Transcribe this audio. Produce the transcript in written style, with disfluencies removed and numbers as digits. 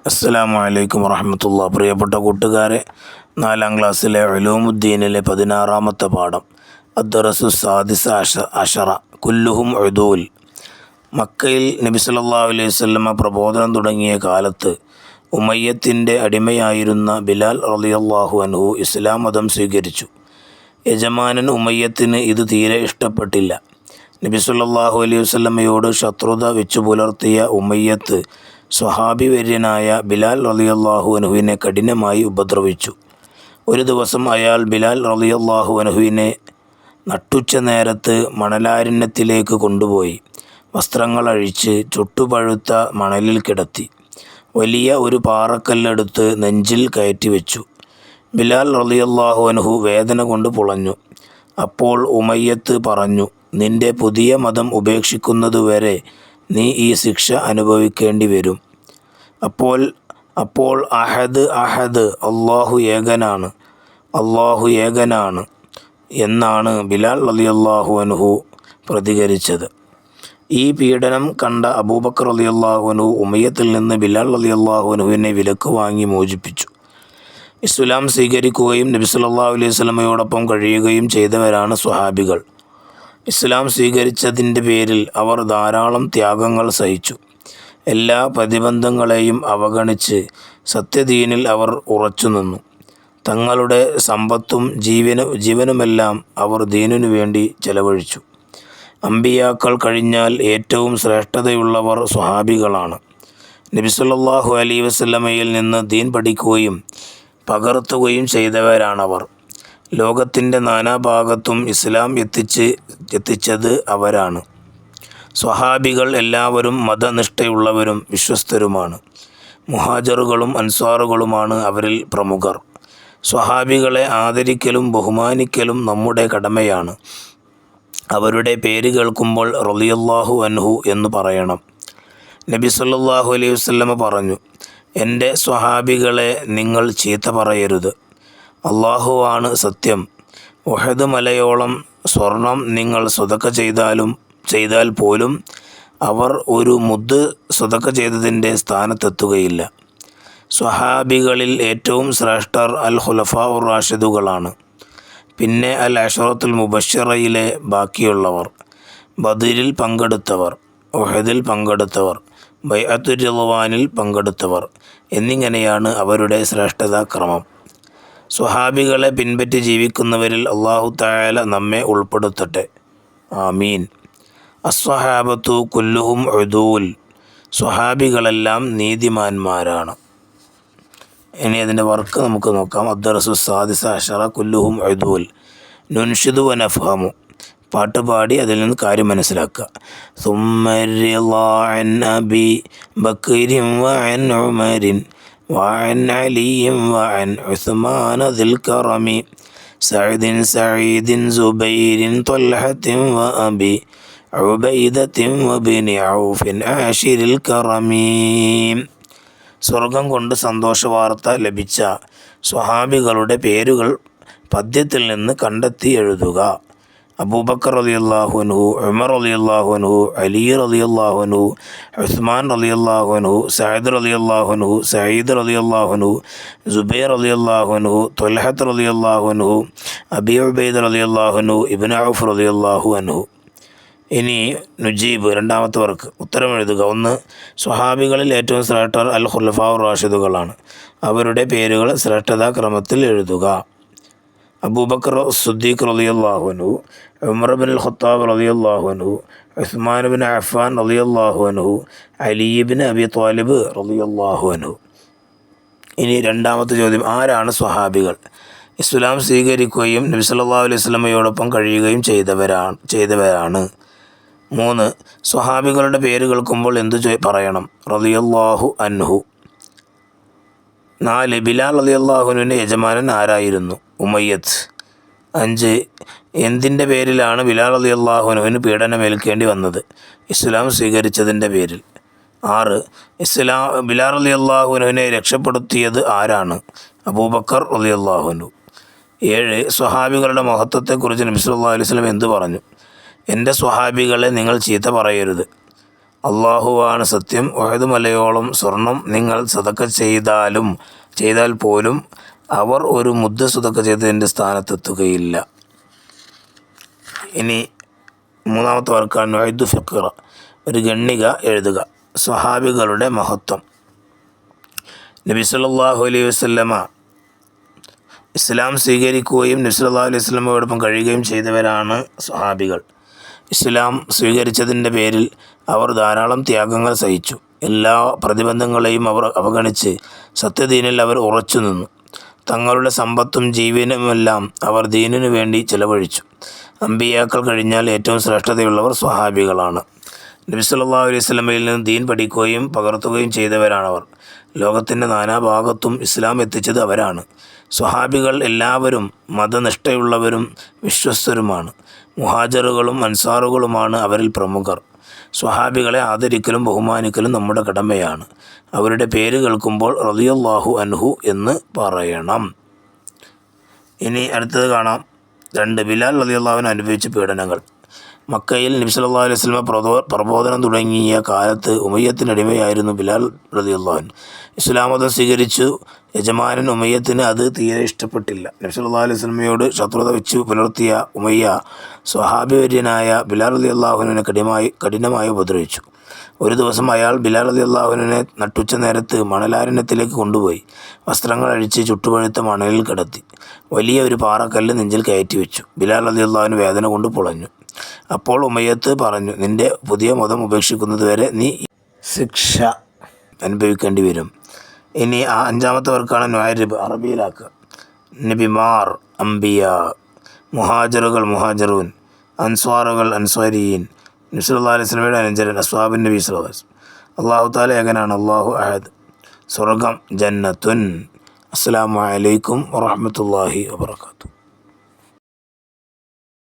അസ്സലാമു അലൈക്കും വറഹ്മത്തുള്ളാഹി. പ്രിയപ്പെട്ട കൂട്ടുകാരെ, 4ാം ക്ലാസ്സിലെ ഉലൂമുദ്ദീനിലെ 16ാമത്തെ പാഠം അദ്ദറസു സാദിസ അഷറ കുല്ലുഹും ഉദൂൽ. മക്കയിൽ നബി സല്ലല്ലാഹു അലൈഹി വസല്ലമ പ്രബോധനം തുടങ്ങിയ കാലത്ത് ഉമയ്യത്തിൻ്റെ അടിമയായിരുന്ന ബിലാൽ റളിയല്ലാഹു അൻഹു ഇസ്ലാം മതം സ്വീകരിച്ചു. യജമാനൻ ഉമയ്യത്തിന് ഇത് തീരെ ഇഷ്ടപ്പെട്ടില്ല. നബി സല്ലല്ലാഹു അലൈഹി വസല്ലമയോട് ശത്രുത വെച്ചു പുലർത്തിയ ഉമയ്യത്ത് സ്വഹാബി വര്യനായ ബിലാൽ റളിയല്ലാഹു അൻഹുവിനെ കഠിനമായി ഉപദ്രവിച്ചു. ഒരു ദിവസം അയാൾ ബിലാൽ റളിയല്ലാഹു അൻഹുവിനെ നട്ടുച്ച നേരത്ത് മണലാരണ്യത്തിലേക്ക് കൊണ്ടുപോയി വസ്ത്രങ്ങൾ അഴിച്ച് ചുട്ടുപഴുത്ത മണലിൽ കിടത്തി. വലിയ ഒരു പാറക്കല്ലെടുത്ത് നെഞ്ചിൽ കയറ്റി വെച്ചു. ബിലാൽ റളിയല്ലാഹു അൻഹു വേദന കൊണ്ട് പുളഞ്ഞു. അപ്പോൾ ഉമയ്യത്ത് പറഞ്ഞു, നിന്റെ പുതിയ മതം ഉപേക്ഷിക്കുന്നതുവരെ നീ ഈ ശിക്ഷ അനുഭവിക്കേണ്ടി വരും. അപ്പോൾ അഹദ് അള്ളാഹു ഏകനാണ് എന്നാണ് ബിലാൽ റളിയല്ലാഹു അൻഹു പ്രതികരിച്ചത്. ഈ പീഡനം കണ്ട അബൂബക്കർ റളിയല്ലാഹു അൻഹു ഉമയ്യത്തിൽ നിന്ന് ബിലാൽ റളിയല്ലാഹു അൻഹുവിനെ വിലക്ക് വാങ്ങി മോചിപ്പിച്ചു. ഇസ്ലാം സ്വീകരിക്കുകയും നബി സല്ലല്ലാഹു അലൈഹി വസല്ലമയോടൊപ്പം കഴിയുകയും ചെയ്തവരാണ് സ്വഹാബികൾ. ഇസ്ലാം സ്വീകരിച്ചതിൻ്റെ പേരിൽ അവർ ധാരാളം ത്യാഗങ്ങൾ സഹിച്ചു. എല്ലാ പ്രതിബന്ധങ്ങളെയും അവഗണിച്ച് സത്യദീനിൽ അവർ ഉറച്ചു നിന്നു. തങ്ങളുടെ സമ്പത്തും ജീവനുമെല്ലാം അവർ ദീനിനു വേണ്ടി ചെലവഴിച്ചു. അമ്പിയാക്കൾ കഴിഞ്ഞാൽ ഏറ്റവും ശ്രേഷ്ഠതയുള്ളവർ സ്വഹാബികളാണ്. നബി സല്ലല്ലാഹു അലൈഹി വസല്ലമയിൽ നിന്ന് ദീൻ പഠിക്കുകയും പകർത്തുകയും ചെയ്തവരാണവർ. ലോകത്തിൻ്റെ നാനാഭാഗത്തും ഇസ്ലാം എത്തിച്ചത് അവരാണ്. സ്വഹാബികൾ എല്ലാവരും മതനിഷ്ഠയുള്ളവരും വിശ്വസ്തരുമാണ്. മുഹാജിറുകളും അൻസ്വാറുകളുമാണ് അവരിൽ പ്രമുഖർ. സ്വഹാബികളെ ആദരിക്കലും ബഹുമാനിക്കലും നമ്മുടെ കടമയാണ്. അവരുടെ പേര് കേൾക്കുമ്പോൾ റളിയല്ലാഹു അൻഹു എന്ന് പറയണം. നബി സല്ലല്ലാഹു അലൈഹി വസല്ലമ പറഞ്ഞു, എൻ്റെ സ്വഹാബികളെ നിങ്ങൾ ചീത്ത പറയരുത്. അള്ളാഹുവാണ് സത്യം. ഉഹദ് മലയോളം സ്വർണം നിങ്ങൾ സ്വതക്ക ചെയ്താൽ പോലും അവർ ഒരു മുദ്ദ് സ്വതക്ക ചെയ്തതിൻ്റെ സ്ഥാനത്തെത്തുകയില്ല. സ്വഹാബികളിൽ ഏറ്റവും ശ്രേഷ്ഠർ അൽ ഖുലഫാഉർ റാഷിദുകളാണ്. പിന്നെ അൽ അശറത്തുൽ മുബശ്ശിറയിലെ ബാക്കിയുള്ളവർ, ബദറിൽ പങ്കെടുത്തവർ, ഉഹദിൽ പങ്കെടുത്തവർ, ബൈഅത്തുർ റിദ്വാനിൽ പങ്കെടുത്തവർ എന്നിങ്ങനെയാണ് അവരുടെ ശ്രേഷ്ഠതാക്രമം. സ്വഹാബികളെ പിൻപറ്റി ജീവിക്കുന്നവരിൽ അല്ലാഹു തആല നമ്മെ ഉൾപ്പെടുത്തട്ടെ. ആമീൻ. അസ്വഹാബത്തു കുല്ലുഹും ഉദൂൽ. സ്വഹാബികളെല്ലാം നീതിമാന്മാരാണ്. ഇനി അതിൻ്റെ വർക്ക് നമുക്ക് നോക്കാം. അദ്ദറസു സാദിസ അശറ കുല്ലുഹും ഉദൂൽ. നുൻഷിദു വ നഫ്ഹമു. പാട്ട് പാടി അതിൽ നിന്ന് കാര്യം മനസ്സിലാക്കുക. സുമ്മ റിളാ അൻ അബി ബക്രിൻ വ അൻ ഉമരിൻ وعن علي وعن عثمان ذي الكرم سعيد زبير طلحة وأبي عبيدة وابن عوف عاشر الكرم. സ്വർഗം കൊണ്ട് സന്തോഷവാർത്ത ലഭിച്ച സ്വഹാബികളുടെ പേരുകൾ പദ്യത്തിൽ നിന്ന് കണ്ടെത്തി എഴുതുക. അബൂബക്കർ റളിയല്ലാഹു അൻഹു, ഉമർ റളിയല്ലാഹു അൻഹു, അലി റളിയല്ലാഹു അൻഹു, ഉസ്മാൻ റളിയല്ലാഹു അൻഹു, സഅദ് റളിയല്ലാഹു അൻഹു, സഈദ് റളിയല്ലാഹു അൻഹു, സുബൈർ റളിയല്ലാഹു അൻഹു, ത്വൽഹത്ത് റളിയല്ലാഹു അൻഹു, അബി ഉബൈദ റളിയല്ലാഹു അൻഹു, ഇബ്നു ഔഫ് റളിയല്ലാഹു അൻഹു. ഇനി നുജീബ്, രണ്ടാമത്തെ വർക്ക്, ഉത്തരം എഴുതുക. 1. സ്വഹാബികളിൽ ഏറ്റവും ശ്രേഷ്ഠർ അൽ ഖുലഫാഉർ റാഷിദുകളാണ്. അവരുടെ പേരുകൾ ശ്രേഷ്ഠതാക്രമത്തിൽ എഴുതുക. അബൂബക്കർ സിദ്ദീഖ് റളിയല്ലാഹു അൻഹു, ഉമർ ഇബ്നുൽ ഖത്താബ് റളിയല്ലാഹു അൻഹു, ഉസ്മാൻ ഇബ്നു അഫ്ഫാൻ റളിയല്ലാഹു അൻഹു, അലി ഇബ്നു അബി ത്വാലിബ് റളിയല്ലാഹു അൻഹു. ഇനി രണ്ടാമത്തെ ചോദ്യം, ആരാണ് സ്വഹാബികൾ? ഇസ്ലാം സ്വീകരിക്കുകയും നബി സല്ലല്ലാഹു അലൈഹി വസല്ലമയോടൊപ്പം കഴിയുകയും ചെയ്തവരാണ്. 3. സ്വഹാബികളുടെ പേര് കേൾക്കുമ്പോൾ എന്തു പറയണം? റളിയല്ലാഹു അൻഹു. 4. ബിലാൽ റളിയല്ലാഹു അൻഹുവിൻ്റെ യജമാനൻ ആരായിരുന്നു? ഉമയ്യത്ത്. 5. എന്തിൻ്റെ പേരിലാണ് ബിലാൽ റളിയല്ലാഹു അൻഹുവിന് പീഡനമേൽക്കേണ്ടി വന്നത്? ഇസ്ലാം സ്വീകരിച്ചതിൻ്റെ പേരിൽ. 6. ബിലാൽ റളിയല്ലാഹു അൻഹുവിനെ രക്ഷപ്പെടുത്തിയത് ആരാണ്? അബൂബക്കർ റളിയല്ലാഹു അൻഹു. 7. സ്വഹാബികളുടെ മഹത്വത്തെക്കുറിച്ച് നബി സല്ലല്ലാഹു അലൈഹി വസല്ലം എന്തു പറഞ്ഞു? എൻ്റെ സ്വഹാബികളെ നിങ്ങൾ ചീത്ത പറയരുത്. അള്ളാഹുവാണ് സത്യം, ഉഹദ് മലയോളം സ്വർണം നിങ്ങൾ സദക്ക ചെയ്താൽ പോലും അവർ ഒരു മുദ്ദ സദക്ക ചെയ്തതിൻ്റെ സ്ഥാനത്തെത്തുകയില്ല. ഇനി മൂന്നാമത്തെ വർക്കാണ് നുഅയ്ദു ഫിഖ്റ, ഒരു ഗണ്ണിക എഴുതുക. സ്വഹാബികളുടെ മഹത്വം. നബി സല്ലല്ലാഹു അലൈഹി വസല്ലമ ഇസ്ലാം സ്വീകരിക്കുകയും നബി സല്ലല്ലാഹു അലൈഹി വസല്ലമയോടൊപ്പം കഴിയുകയും ചെയ്തവരാണ് സ്വഹാബികൾ. ഇസ്ലാം സ്വീകരിച്ചതിൻ്റെ പേരിൽ അവർ ധാരാളം ത്യാഗങ്ങൾ സഹിച്ചു. എല്ലാ പ്രതിബന്ധങ്ങളെയും അവർ അവഗണിച്ച് സത്യദീനിൽ അവർ ഉറച്ചു നിന്നു. തങ്ങളുടെ സമ്പത്തും ജീവനുമെല്ലാം അവർ ദീനിനു വേണ്ടി ചെലവഴിച്ചു. അമ്പിയാക്കൾ കഴിഞ്ഞാൽ ഏറ്റവും ശ്രേഷ്ഠതയുള്ളവർ സ്വഹാബികളാണ്. നബി സല്ലല്ലാഹു അലൈഹി വസല്ലമയിൽ നിന്ന് ദീൻ പഠിക്കുകയും പകർത്തുകയും ചെയ്തവരാണവർ. ലോകത്തിൻ്റെ നാനാഭാഗത്തും ഇസ്ലാം എത്തിച്ചത് അവരാണ്. സ്വഹാബികൾ എല്ലാവരും മതനിഷ്ഠയുള്ളവരും വിശ്വസ്തരുമാണ്. മുഹാജിറുകളും അൻസാറുകളുമാണ് അവരിൽ പ്രമുഖർ. സ്വഹാബികളെ ആദരിക്കലും ബഹുമാനിക്കലും നമ്മുടെ കടമയാണ്. അവരുടെ പേര് കേൾക്കുമ്പോൾ റളിയല്ലാഹു അൻഹു എന്ന് പറയണം. ഇനി അടുത്തത് കാണാം. 2. ബിലാൽ റളിയല്ലാഹു അൻഹു അനുഭവിച്ച പീഡനങ്ങൾ. മക്കയിൽ നബി സല്ലല്ലാഹു അലൈഹി വസല്ലമ പ്രബോധനം തുടങ്ങിയ കാലത്ത് ഉമയ്യത്തിനടിമയായിരുന്നു ബിലാൽ റളിയല്ലാഹു അൻഹു. ഇസ്ലാം മതം സ്വീകരിച്ചു. യജമാനൻ ഉമയ്യത്തിന് അത് തീരെ ഇഷ്ടപ്പെട്ടില്ല. നബി സല്ലല്ലാഹു അലൈഹി വസല്ലമയോട് ശത്രുത വെച്ച് പുലർത്തിയ ഉമയ്യ സ്വഹാബിവര്യനായ ബിലാൽ റളിയല്ലാഹു അൻഹുവിനെ കഠിനമായി ഉപദ്രവിച്ചു. ഒരു ദിവസം അയാൾ ബിലാൽ റളിയല്ലാഹു അൻഹുവിനെ നട്ടുച്ച നേരത്ത് മണലാരണ്യത്തിലേക്ക് കൊണ്ടുപോയി വസ്ത്രങ്ങൾ അഴിച്ച് ചുട്ടുപഴുത്ത മണലിൽ കിടത്തി. വലിയ ഒരു പാറക്കല്ല് നെഞ്ചിൽ കയറ്റി വെച്ചു. ബിലാൽ റളിയല്ലാഹു അൻഹു വേദന കൊണ്ട് പുളഞ്ഞു. അപ്പോൾ ഉമയ്യത്ത് പറഞ്ഞു, നിന്റെ പുതിയ മതം ഉപേക്ഷിക്കുന്നതുവരെ നീ ശിക്ഷ അനുഭവിക്കേണ്ടി വരും. ഇനി 5-ാമത്തെ വർക്കാണ് നുഅയ്രിബ്, അറബിയിലാക്കുക. നബിമാർ, അംബിയ, മുഹാജിറൂൻ, അൻസ്വാറുകൾ, അൻസ്വാരിയീൻ, നബി സല്ലല്ലാഹു അലൈഹി വസല്ലമയുടെ അനുചരൻ, അസ്ഹാബുൻ നബി സല്ലല്ലാഹു അലൈഹി വസല്ലം. അല്ലാഹു തആല ഏകനാണ്, അല്ലാഹു അഹദ്. സ്വർഗ്ഗം ജന്നത്തുൻ. അസ്സലാമു അലൈക്കും വറഹ്മത്തുള്ളാഹി വബറകാതുഹു.